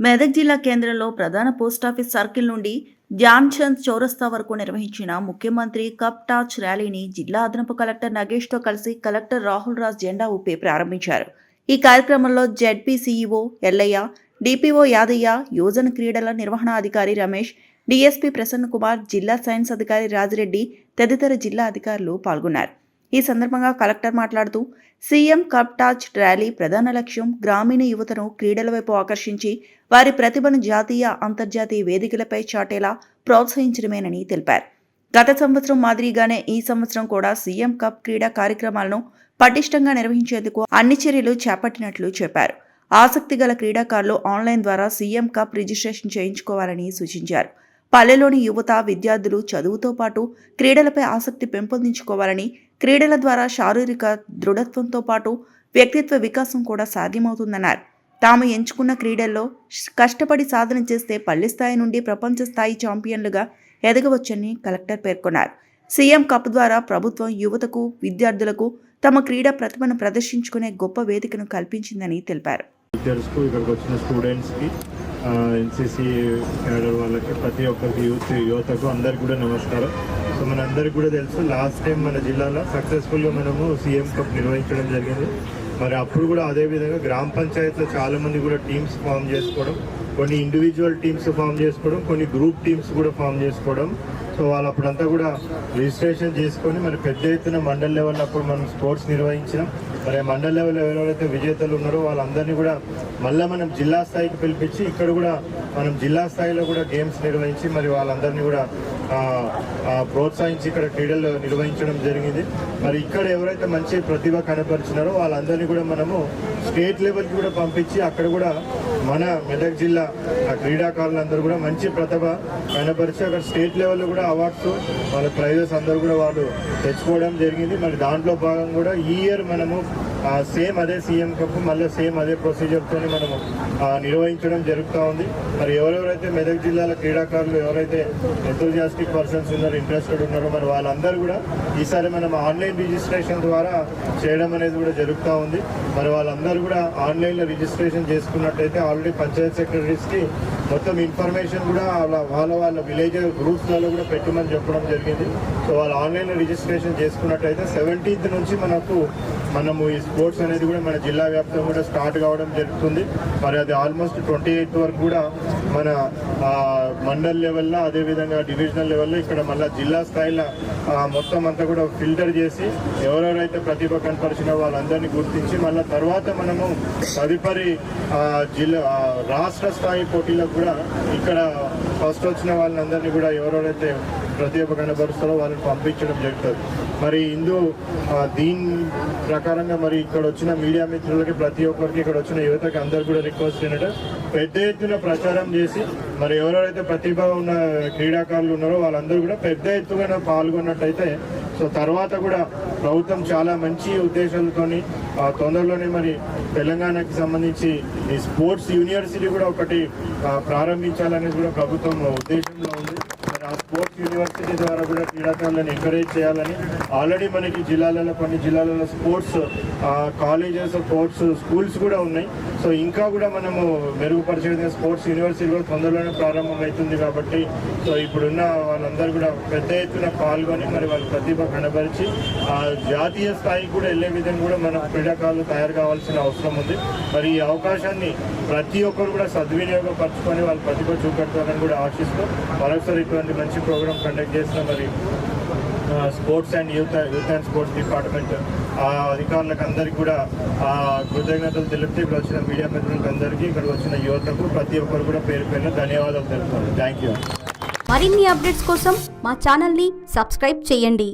మెదక్ జిల్లా కేంద్రంలో ప్రధాన పోస్టాఫీస్ సర్కిల్ నుండి ధ్యాన్ చంద్ చౌరస్తా వరకు నిర్వహించిన ముఖ్యమంత్రి కప్ టాచ్ ర్యాలీని జిల్లా అదనపు కలెక్టర్ నగేష్తో కలిసి కలెక్టర్ రాహుల్ రాజ్ జెండా ఊపి ప్రారంభించారు. ఈ కార్యక్రమంలో ZP CEO Ellaiah, DPO Yadaiah, యువజన క్రీడల నిర్వహణాధికారి రమేష్, డీఎస్పీ ప్రసన్న కుమార్, జిల్లా సైన్స్ అధికారి రాజిరెడ్డి తదితర జిల్లా అధికారులు పాల్గొన్నారు. ఈ సందర్భంగా కలెక్టర్ మాట్లాడుతూ సీఎం కప్ టాచ్ ర్యాలీ ప్రధాన లక్ష్యం గ్రామీణ యువతను క్రీడల వైపు ఆకర్షించి వారి ప్రతిభను జాతీయ, అంతర్జాతీయ వేదికలపై చాటేలా ప్రోత్సహించడమేనని తెలిపారు. గత సంవత్సరం మాదిరిగానే ఈ సంవత్సరం కూడా సీఎం కప్ క్రీడా కార్యక్రమాలను పటిష్టంగా నిర్వహించేందుకు అన్ని చర్యలు చేపట్టినట్లు చెప్పారు. ఆసక్తి గల క్రీడాకారులు ఆన్లైన్ ద్వారా సీఎం కప్ రిజిస్ట్రేషన్ చేయించుకోవాలని సూచించారు. పల్లెలోని యువత, విద్యార్థులు చదువుతో పాటు క్రీడలపై ఆసక్తి పెంపొందించుకోవాలని, క్రీడల ద్వారా శారీరక దృఢత్వంతో పాటు వ్యక్తిత్వ వికాసం కూడా సాధ్యమవుతుందన్నారు. తాము ఎంచుకున్న క్రీడల్లో కష్టపడి సాధన చేస్తే పల్లె స్థాయి నుండి ప్రపంచ స్థాయి ఛాంపియన్లుగా ఎదగవచ్చని కలెక్టర్ పేర్కొన్నారు. సీఎం కప్ ద్వారా ప్రభుత్వం యువతకు, విద్యార్థులకు తమ క్రీడా ప్రతిభను ప్రదర్శించుకునే గొప్ప వేదికను కల్పించిందని తెలిపారు. ఎన్సీసీ క్యాడర్ వాళ్ళకి, ప్రతి ఒక్కరికి, యువతకు అందరికి కూడా నమస్కారం. సో మన అందరికి కూడా తెలుసు, లాస్ట్ టైం మన జిల్లాలో సక్సెస్ఫుల్గా మనము సీఎం కప్ నిర్వహించడం జరిగింది. మరి అప్పుడు కూడా అదేవిధంగా గ్రామ పంచాయతీలో చాలామంది కూడా టీమ్స్ ఫామ్ చేసుకోవడం, కొన్ని ఇండివిజువల్ టీమ్స్ ఫామ్ చేసుకోవడం, కొన్ని గ్రూప్ టీమ్స్ కూడా ఫామ్ చేసుకోవడం. సో వాళ్ళు అప్పుడంతా కూడా రిజిస్ట్రేషన్ చేసుకొని మరి పెద్ద ఎత్తున మండల్ లెవెల్ అప్పుడు మనం స్పోర్ట్స్ నిర్వహించినాం. మరి మండల్ లెవెల్ ఎవరైతే విజేతలు ఉన్నారో వాళ్ళందరినీ కూడా మళ్ళీ మనం జిల్లా స్థాయికి పిలిపించి ఇక్కడ కూడా మనం జిల్లా స్థాయిలో కూడా గేమ్స్ నిర్వహించి మరి వాళ్ళందరినీ కూడా ప్రోత్సహించి ఇక్కడ క్రీడలు నిర్వహించడం జరిగింది. మరి ఇక్కడ ఎవరైతే మంచి ప్రతిభ కనపరిచినారో వాళ్ళందరినీ కూడా మనము స్టేట్ లెవెల్కి కూడా పంపించి అక్కడ కూడా మన మెదక్ జిల్లా క్రీడాకారులందరూ కూడా మంచి ప్రతిభ కనపరిచి అక్కడ స్టేట్ లెవెల్లో కూడా అవార్డ్స్, వాళ్ళ ప్రైజెస్ అందరూ కూడా వాళ్ళు తెచ్చుకోవడం జరిగింది. మరి దాంట్లో భాగంగా కూడా ఈ ఇయర్ మనము సేమ్ అదే సీఎం కప్ మళ్ళీ సేమ్ అదే ప్రొసీజర్తో మనము నిర్వహించడం జరుగుతూ ఉంది. మరి ఎవరెవరైతే మెదక్ జిల్లాల క్రీడాకారులు ఎవరైతే ఎంతూజియాస్టిక్ పర్సన్స్ ఉన్నారో, ఇంట్రెస్టెడ్ ఉన్నారో, మరి వాళ్ళందరూ కూడా ఈసారి మనం ఆన్లైన్ రిజిస్ట్రేషన్ ద్వారా చేయడం అనేది కూడా జరుగుతూ ఉంది. మరి వాళ్ళందరూ కూడా ఆన్లైన్లో రిజిస్ట్రేషన్ చేసుకున్నట్టయితే ఆల్రెడీ పంచాయత్ సెక్రటరీస్కి మొత్తం ఇన్ఫర్మేషన్ కూడా వాళ్ళ విలేజ్ గ్రూప్స్లలో కూడా పెట్టమని చెప్పడం జరిగింది. సో వాళ్ళు ఆన్లైన్లో రిజిస్ట్రేషన్ చేసుకున్నట్టయితే 17th నుంచి మనము ఈ స్పోర్ట్స్ అనేది కూడా మన జిల్లా వ్యాప్తంగా కూడా స్టార్ట్ కావడం జరుగుతుంది. మరి అది ఆల్మోస్ట్ 28th వరకు కూడా మన మండల్ లెవెల్లో, అదేవిధంగా డివిజనల్ లెవెల్లో ఇక్కడ మళ్ళీ జిల్లా స్థాయిలో మొత్తం అంతా కూడా ఫిల్టర్ చేసి ఎవరెవరైతే ప్రతిభ కనపరిచిన వాళ్ళందరినీ గుర్తించి మళ్ళీ తర్వాత మనము తదుపరి రాష్ట్ర స్థాయి పోటీలకు కూడా ఇక్కడ ఫస్ట్ వచ్చిన వాళ్ళందరినీ కూడా ఎవరెవరైతే ప్రతిభ కనబరుస్తారో వాళ్ళని పంపించడం జరుగుతుంది. మరి దీని ప్రకారంగా మరి ఇక్కడ వచ్చిన మీడియా మిత్రులకి, ప్రతి ఒక్కరికి, ఇక్కడ వచ్చిన యువతకి అందరు కూడా రిక్వెస్ట్ ఏంటంటే పెద్ద ఎత్తున ప్రచారం చేసి మరి ఎవరెవరైతే ప్రతిభ ఉన్న క్రీడాకారులు ఉన్నారో వాళ్ళందరూ కూడా పెద్ద ఎత్తుగా పాల్గొన్నట్టయితే సో తర్వాత కూడా ప్రభుత్వం చాలా మంచి ఉద్దేశాలతోని తొందరలోనే మరి తెలంగాణకి సంబంధించి ఈ స్పోర్ట్స్ యూనివర్సిటీ కూడా ఒకటి ప్రారంభించాలనేది కూడా ప్రభుత్వం ఉద్దేశంలో ఉంది. ఆ స్పోర్ట్స్ యూనివర్సిటీ ద్వారా కూడా క్రీడాకారులను ఎంకరేజ్ చేయాలని ఆల్రెడీ మనకి కొన్ని జిల్లాలలో స్పోర్ట్స్ కాలేజెస్, స్పోర్ట్స్ స్కూల్స్ కూడా ఉన్నాయి. సో ఇంకా కూడా మనము మెరుగుపరిచే స్పోర్ట్స్ యూనివర్సిటీ కూడా తొందరలోనే ప్రారంభమవుతుంది. కాబట్టి సో ఇప్పుడున్న వాళ్ళందరూ కూడా పెద్ద ఎత్తున పాల్గొని మరి వాళ్ళ ప్రతిభ కనబరిచి జాతీయ స్థాయికి కూడా వెళ్ళే విధంగా కూడా మన క్రీడాకారులు తయారు కావాల్సిన అవసరం ఉంది. మరి ఈ అవకాశాన్ని ప్రతి ఒక్కరు కూడా సద్వినియోగపరచుకొని వాళ్ళ ప్రతిభ చూపెడతారని కూడా ఆశిస్తూ మరొకసారి ఇటువంటి మంచి ప్రోగ్రామ్ కండక్ట్ చేసిన మరి sports and youth and sports department అధికారులకు అందరికీ కూడా కృతజ్ఞతలు తెలుపుతూ ఇక్కడ వచ్చిన మీడియా మిత్రులకు అందరికీ, ఇక్కడ వచ్చిన యువతకు ప్రతి ఒక్కరు కూడా పేరు పేరున ధన్యవాదాలు తెలుపుతాను. Thank you. మరిన్ని అప్డేట్స్ కోసం మా ఛానల్ని సబ్స్క్రైబ్ చేయండి.